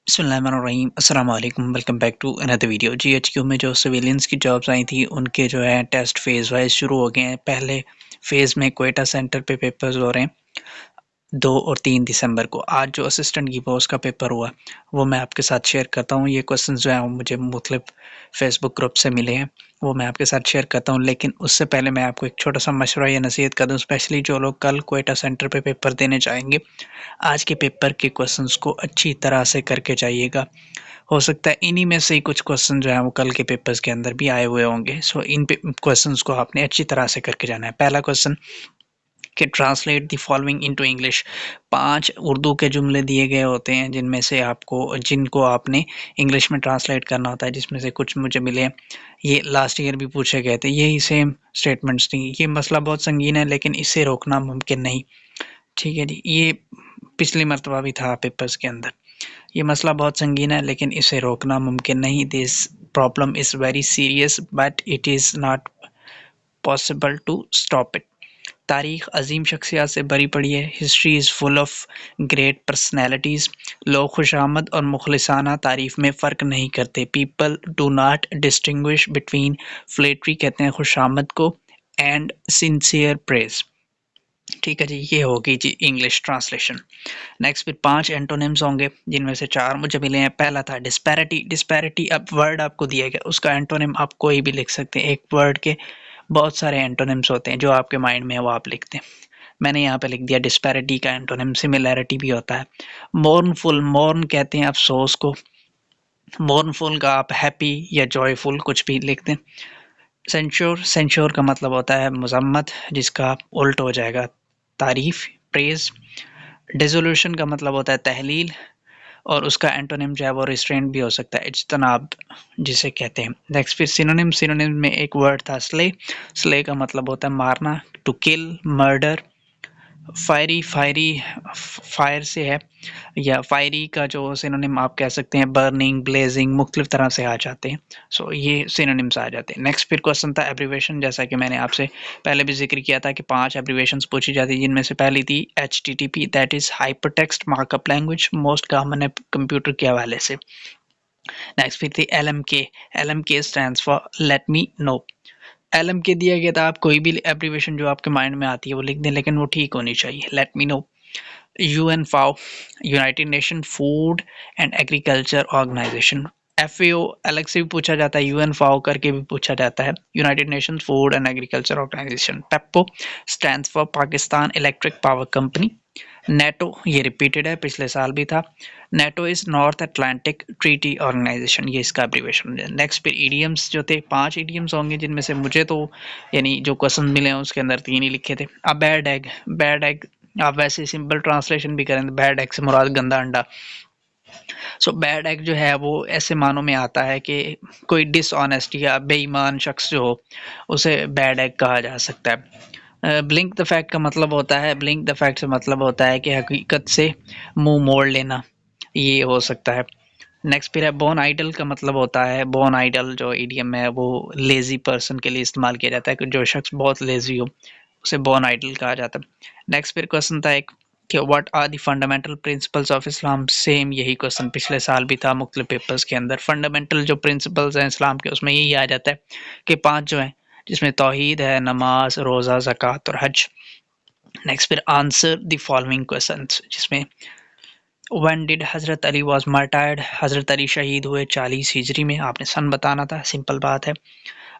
बिस्मिल्लाहिर्रहमानिर्रहीम अस्सलाम वालेकुम welcome back to another video. GHQ में जो सिविलियंस की जॉब्स आई थी उनके जो है टेस्ट फेज़ वाइज शुरू हो गए हैं। पहले फेज़ में क्वेटा सेंटर पे पेपर्स हो रहे हैं 2 और 3 दिसंबर को। आज जो असिस्टेंट की पोस्ट का पेपर हुआ वो मैं आपके साथ शेयर करता हूँ। ये क्वेश्चंस जो हैं वो मुझे मुख्तलिफ फेसबुक ग्रुप से मिले हैं, वो मैं आपके साथ शेयर करता हूँ। लेकिन उससे पहले मैं आपको एक छोटा सा मशवरा या नसीहत कर दूँ, स्पेशली जो लोग कल क्वेटा सेंटर पे पेपर देने जाएंगे, आज के पेपर के क्वेश्चंस को अच्छी तरह से करके जाइएगा। हो सकता है इन्हीं में से ही कुछ क्वेश्चन जो है वो कल के पेपर्स के अंदर भी आए हुए होंगे। सो इन क्वेश्चंस को आपने अच्छी तरह से करके जाना है। पहला क्वेश्चन कि translate the following into English. 5 Urdu के जुमले दिए गए होते हैं जिनमें से जिनको आपने इंग्लिश में ट्रांसलेट करना होता है, जिसमें से कुछ मुझे मिले हैं। ये लास्ट ईयर भी पूछे गए थे, यही सेम स्टेटमेंट्स थी। ये मसला बहुत संगीन है लेकिन इसे रोकना मुमकिन नहीं। ठीक है जी, ये पिछली मरतबा भी था पेपर्स के अंदर। ये मसला बहुत संगीन है लेकिन इसे रोकना मुमकिन नहीं। This problem is very serious but it is not possible to stop it. तारीख अजीम शख्सियत से भरी पड़ी है। History is full of great personalities. लोग खुशामद और मुखलिसाना तारीफ में फ़र्क नहीं करते। People do not distinguish between flattery, कहते हैं खुशामद को, एंड सिंसियर प्रेज। ठीक है जी, ये होगी जी इंग्लिश ट्रांसलेशन। नेक्स्ट फिर 5 एंटोनिम्स होंगे जिनमें से 4 मुझे मिले हैं। पहला था डिस्पैरिटी। डिस्पैरिटी, अब वर्ड आपको दिया गया उसका एंटोनिम आप कोई भी लिख सकते हैं। एक वर्ड के बहुत सारे एंटोनिम्स होते हैं, जो आपके माइंड में है वो आप लिखते हैं। मैंने यहाँ पे लिख दिया डिस्पैरिटी का एंटोनिम सिमिलैरिटी भी होता है। मोर्नफुल, मोर्न कहते हैं अफसोस को। मोर्नफुल का आप हैप्पी या जॉयफुल कुछ भी लिख दें। सेंश्योर, सेंश्योर का मतलब होता है मजम्मत, जिसका उल्ट हो जाएगा तारीफ, प्रेज। डिसोल्यूशन का मतलब होता है तहलील, और उसका एंटोनिम जो है वो रिस्ट्रेंट भी हो सकता है, इज्तनाब जिसे कहते हैं। नेक्स्ट फिर सिनोनिम। सिनोनिम में एक वर्ड था स्ले। स्ले का मतलब होता है मारना, to kill, murder. Fiery, fiery fire से है, या फायरी का जो सिनोनिम आप कह सकते हैं बर्निंग, ब्लेजिंग, मुख्तलिफ तरह से आ जाते हैं। सो ये सिनोनिम्स आ जाते हैं। नेक्स्ट फिर क्वेश्चन था एब्रीवेशन। जैसा कि मैंने आपसे पहले भी जिक्र किया था कि 5 एब्रीवेशंस पूछी जाती है, जिनमें से पहली थी HTTP, that is hypertext markup language, most common है कंप्यूटर के हवाले से। नेक्स्ट फिर थी LMK। LMK stands for late me no. LMK दिया गया था, आप कोई भी एब्रीवेशन जो आपके माइंड में आती है वो लिख दें, लेकिन वो ठीक होनी चाहिए। Let me know. UN FAO, United Nation food and agriculture organization. FAO अलग से भी पूछा जाता है, UN फाओ करके भी पूछा जाता है, United Nation food and agriculture organization. PEPCO stands for Pakistan electric power company. NATO, ये रिपीटेड है, पिछले साल भी था। NATO is North Atlantic Treaty Organization, ये इसका एब्रीवेशन है। नेक्स्ट फिर ईडियम्स जो थे, 5 ईडियम्स होंगे जिनमें से मुझे तो यानी जो क्वेश्चन मिले हैं उसके अंदर 3 ही लिखे थे। A bad egg. Bad egg आप वैसे सिंपल ट्रांसलेशन भी करें तो बैड एग से मुराद गंदा अंडा। सो बैड एग जो है वो ऐसे मानों में आता है कि कोई डिसऑनेस्ट या बेईमान शख्स जो हो उसे बैड एग कहा जा सकता है। ब्लिंक द फैक्ट का मतलब होता है, ब्लिंक द फैक्ट से मतलब होता है कि हकीकत से मुंह मोड़ लेना, ये हो सकता है। नेक्स्ट फिर है बोर्न आइडल का मतलब होता है, बोर्न आइडल जो इडियम है वो लेजी पर्सन के लिए इस्तेमाल किया जाता है कि जो शख्स बहुत लेजी हो उसे बोर्न आइडल कहा जाता है। नेक्स्ट फिर क्वेश्चन था एक कि what are the fundamental principles of Islam. Same यही क्वेश्चन पिछले साल भी था मुख्तलिफ पेपर्स के अंदर। फंडामेंटल जो प्रिंसिपल्स हैं इस्लाम के उसमें यही आ जाता है कि 5 जो हैं, जिसमें तौहीद है, नमाज, रोज़ा, ज़कात और हज। नेक्स्ट फिर आंसर द फॉलोइंग क्वेश्चंस, जिसमें when did Hazrat Ali was मार्टायर्ड। हजरत अली शहीद हुए 40 हिजरी में, आपने सन बताना था, सिंपल बात है।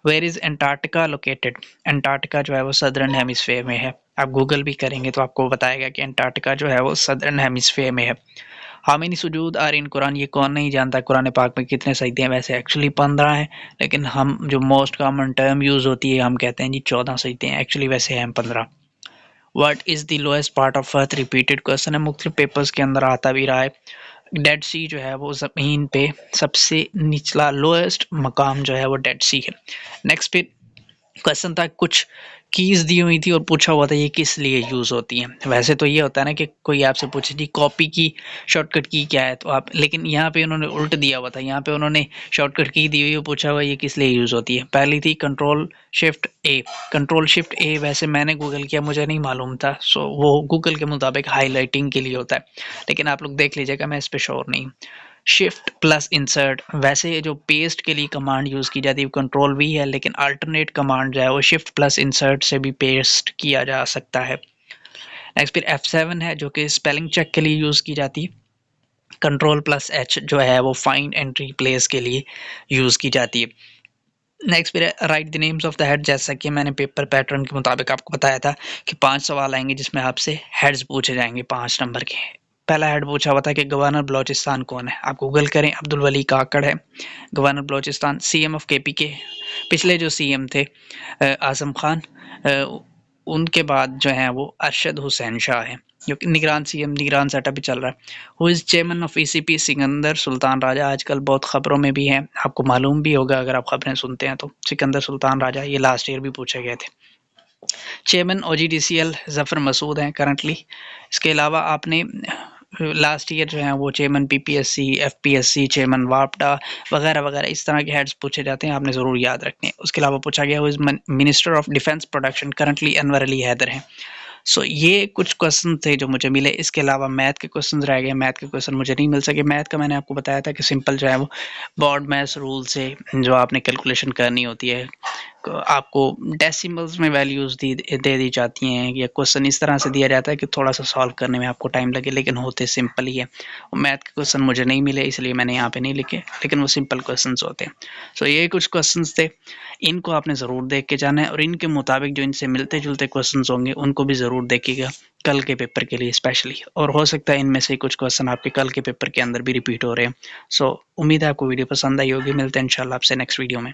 Where is Antarctica located. Antarctica जो है वो सदर्न हेमिस्फेयर में है। आप गूगल भी करेंगे तो आपको बताएगा कि एंटार्क्टिका जो है वो सदर्न हेमिस्फेयर में है। हाउ मेनी सुजूद आर इन कुरान। ये कौन नहीं जानता कुरान पाक में कितने सजदे हैं। वैसे एक्चुअली 15 हैं, लेकिन हम जो मोस्ट कॉमन टर्म यूज होती है हम कहते हैं जी 14 सजदे हैं, एक्चुअली वैसे हैं 15। What is the lowest part of earth. Repeated question है, मुख्तलिफ पेपर्स के अंदर आता भी रहा है। डेड सी जो है वो ज़मीन पे सबसे निचला लोएस्ट मकाम जो है वो डेड सी है। नेक्स्ट पे क्वेश्चन था, कुछ कीज दी हुई थी और पूछा हुआ था ये किस लिए यूज होती हैं। वैसे तो ये होता है ना कि कोई आपसे पूछे जी कॉपी की शॉर्टकट की क्या है तो आप, लेकिन यहाँ पे उन्होंने उल्ट दिया हुआ था। यहाँ पे उन्होंने शॉर्टकट की दी हुई और पूछा हुआ ये किस लिए यूज होती है। पहली थी कंट्रोल शिफ्ट ए। कंट्रोल शिफ्ट ए वैसे मैंने गूगल किया, मुझे नहीं मालूम था। सो वो गूगल के मुताबिक हाईलाइटिंग के लिए होता है, लेकिन आप लोग देख लीजिएगा, मैं इस पर श्योर नहीं। शिफ्ट प्लस इंसर्ट, वैसे जो पेस्ट के लिए कमांड यूज़ की जाती है कंट्रोल वी है, लेकिन अल्टरनेट कमांड जो है वो शिफ्ट प्लस इंसर्ट से भी पेस्ट किया जा सकता है। नेक्स्ट फिर F7 है जो कि स्पेलिंग चेक के लिए यूज़ की जाती है। कंट्रोल प्लस एच जो है वो फाइंड एंड रिप्लेस के लिए यूज़ की जाती है। नेक्स्ट फिर right the names of the head, जैसा कि मैंने पेपर पैटर्न के मुताबिक आपको बताया था कि 5 सवाल आएंगे जिसमें आपसे हेड्स पूछे जाएंगे 5 नंबर के। पहला हेड पूछा हुआ था कि गवर्नर बलोचिस्तान कौन है। आप गूगल करें, अब्दुल वली काकड़ है governor Balochistan. CM of KP, पिछले जो सीएम थे आजम खान, उनके बाद जो है वो अरशद हुसैन शाह है जो कि निगरान सीएम, निगरान सेटअप भी चल रहा है। Who is chairman of ECP, Sikandar Sultan Raja, आजकल बहुत खबरों में भी है, आपको मालूम भी होगा अगर आप खबरें सुनते हैं तो। सिकंदर सुल्तान राजा ये लास्ट ईयर भी पूछे गए थे। चेयरमैन ओजीडीसीएल जफर मसूद हैं करंटली। इसके अलावा आपने लास्ट ईयर जो है वो चेयरमैन पीपीएससी, एफपीएससी, चेयरमैन वापडा वगैरह वगैरह इस तरह के हेड्स पूछे जाते हैं, आपने ज़रूर याद रखने। उसके अलावा पूछा गया is minister of defence production, currently Anwar Ali Haider हैं। सो ये कुछ क्वेश्चन थे जो मुझे मिले। इसके अलावा मैथ के क्वेश्चन रह गए, मैथ के क्वेश्चन मुझे नहीं मिल सके। मैथ का मैंने आपको बताया था कि सिंपल जो है वो बॉड मैथ्स रूल से जो आपने कैलकुलेशन करनी होती है, आपको डेसिमल्स में वैल्यूज़ दे दी जाती हैं या क्वेश्चन इस तरह से दिया जाता है कि थोड़ा सा सॉल्व करने में आपको टाइम लगे, लेकिन होते सिंपल ही है। मैथ के क्वेश्चन मुझे नहीं मिले इसलिए मैंने यहाँ पे नहीं लिखे, लेकिन वो सिंपल क्वेश्चंस होते हैं। सो ये कुछ क्वेश्चंस थे, इनको आपने ज़रूर देख के जाना है और इनके मुताबिक जो इनसे मिलते जुलते क्वेश्चंस होंगे उनको भी ज़रूर देखिएगा कल के पेपर के लिए स्पेशली, और हो सकता है इनमें से कुछ क्वेश्चन आपके कल के पेपर के अंदर भी रिपीट हो रहे हैं। सो उम्मीद है आपको वीडियो पसंद आई होगी। मिलते हैं इंशाल्लाह आपसे नेक्स्ट वीडियो में।